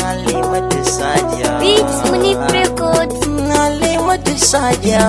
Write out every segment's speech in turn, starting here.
Halimatu Sadiya. Beats Munif Records. Halimatu Sadiya.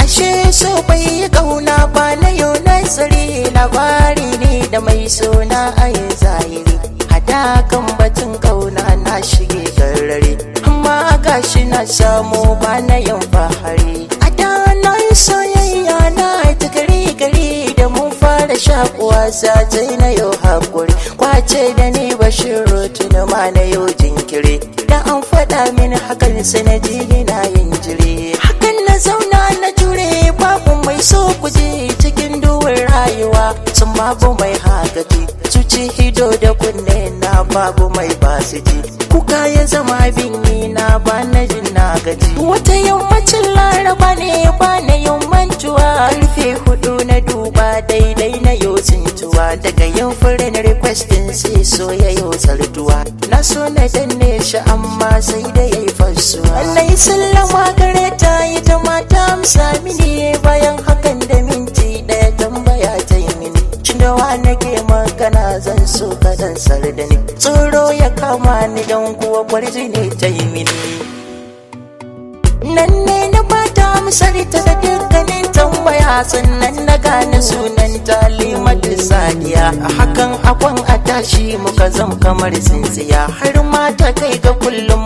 Ashe so bai yi ƙauna ba na yau nazari, labari ne da mai suna a yi zahiri. Hada kan batun ƙauna na shige garare, amma gashi na samu ba na yin fahari. A da na yi soyayya na ta gari da mun fara shakuwa sai na yau hakuri. Kwace da ni Bashiru tuni ma na yau jinkiri, da an faɗa min hakan sanadi na yin jiri. Hakan na zauna na jure, babu mai so kuje cikin duwar rayuwa, sun babu mai hagaji cuci hido da kunne na babu mai basu ji. Kuka ya zama abin yi na ba na jin na gaji. Wata yammacin laraba ne ba na yammantuwa, karfe 4 na duba daidai na yau tsintuwa. Daga yin furin requestin sai so ya yau zartuwa, na so na danne shi amma sai da ya yi fasuwa. Allah yi sallama gare ta yi ta mata amsa mini, bayan hakan da minti ɗaya tambaya ta yi mini. Cindawa nake magana zan so kaɗan sardani, tsoro ya kama ni don kuwa kwarji ne ta yi mini. Nan ne na bata amsar ta da dukkanin tambaya, sannan na gane sunan Halimatu Sadiya. A hakan akwan a tashi muka zam kamar tsintsiya, har ma ta kai ga kullum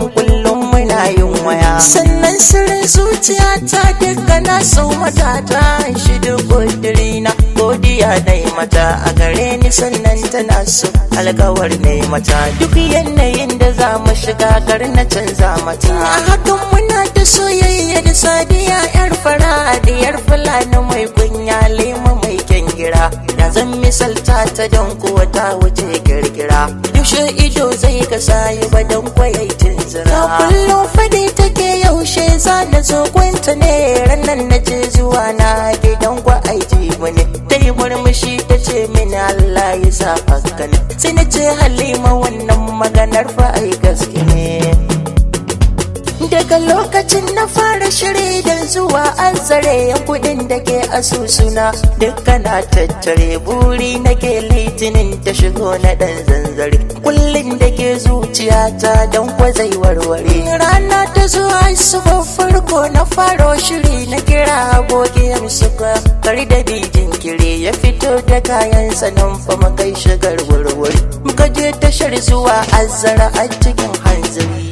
muna yin waya. Sannan sirrin zuciya ta duka na sau mata ta shi duk ƙudiri na godiya na yi mata a gare ni, sannan tana so alkawar na yi mata duk yanayin da za mu shiga kar na canza mata. A hakan muna ta soyayya da Sadiya yar fara da yar Fulani mai kunya lema mai kyan gira, da zan misalta ta don kuwa ta wuce girgira. Yaushe ido zai ka sayi ba don kwayai tunzira, ta kullum fadi take yaushe za na zo kwanta ne. Ranar na je zuwa na gidan kwa aiki wani, ta yi murmushi ta ce mini Allah ya sa haka ne. Sai na ce Halima wannan maganar fa ai gaske ne. Daga lokacin na fara shiri don zuwa an tsare yan kudin da ke asusuna duka na tattare, buri nake litinin ta shigo na dan zanzare. Kullum da ke zuciyata don kwazai warware, rana ta zuwa asuba farko na faro shiri na kira abokin suka kar da bijin kire ya fito da kayan sanan fa makai shigar warware. Muka je tashar zuwa Azara a cikin hanzari,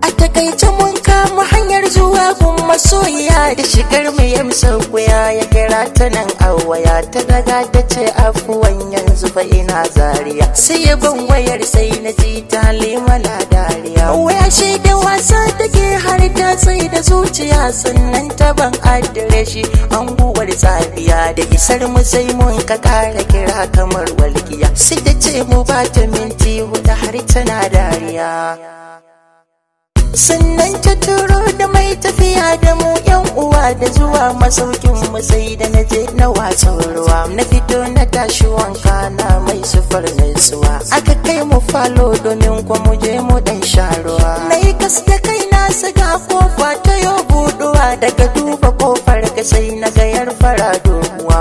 a takaice mun kama hanyar zuwa gun masoyiya. Da shigar mu yamsa kuya ya kira ta nan a waya, ta daga ta ce afuwan yanzu fa ina Zaria. Sai ya ban wayar sai na ji Halima na dariya, waya shi da wasa take har ta sai da zuciya. Sannan ta ban adireshi anguwar Zaria, da isar mu sai mun ka kara kira kamar walkiya. Sai ta ce mu ba ta minti 4 har tana dariya. Sannan ta turo da mai tafiya da mu yan uwa, da zuwa masaukin mu sai da na je na wasan ruwa. Na fito na tashi wanka na mai sufar nutsuwa, aka kai mu falo domin kwa mu je mu dan sha ruwa. Na yi gaske kai na saka kofa ta yo buduwa, daga duba kofar ka sai na ga yar fara doguwa.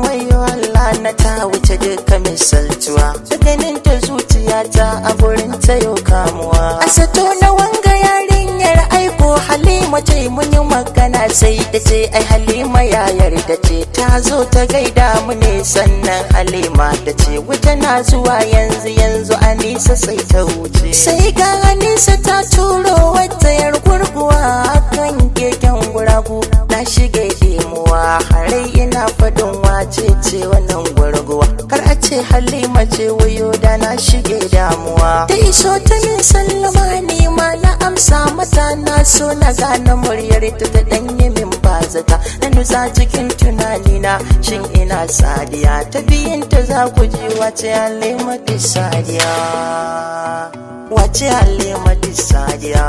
Wayo Allah na ta wuce duka misaltuwa, da ganin ta zuciya ta a gurin ta yau kamuwa. Asato na wanga yarinyar aiko Halima ce mun yi magana sai ta ce ai Halima ya yarda ce, ta zo ta gaida mu ne. Sannan Halima ta ce wuta na zuwa yanzu Anisa sai ta wuce. Sai ga Anisa ta turo wata yar gurguwa kan keken guragu, na shige dimuwa harai ina fadin wace ce wannan gurguwa, kar a ce Halima ce wayo da na shige damuwa. Ta iso ta min sallama ni ma na amsa mata, na so na gane muryar ta ta danye min bazata. Na nusa cikin tunanina shin ina Sadiya, ta biyin ta za ku ji wace Halimatu Sadiya, wace Halimatu Sadiya.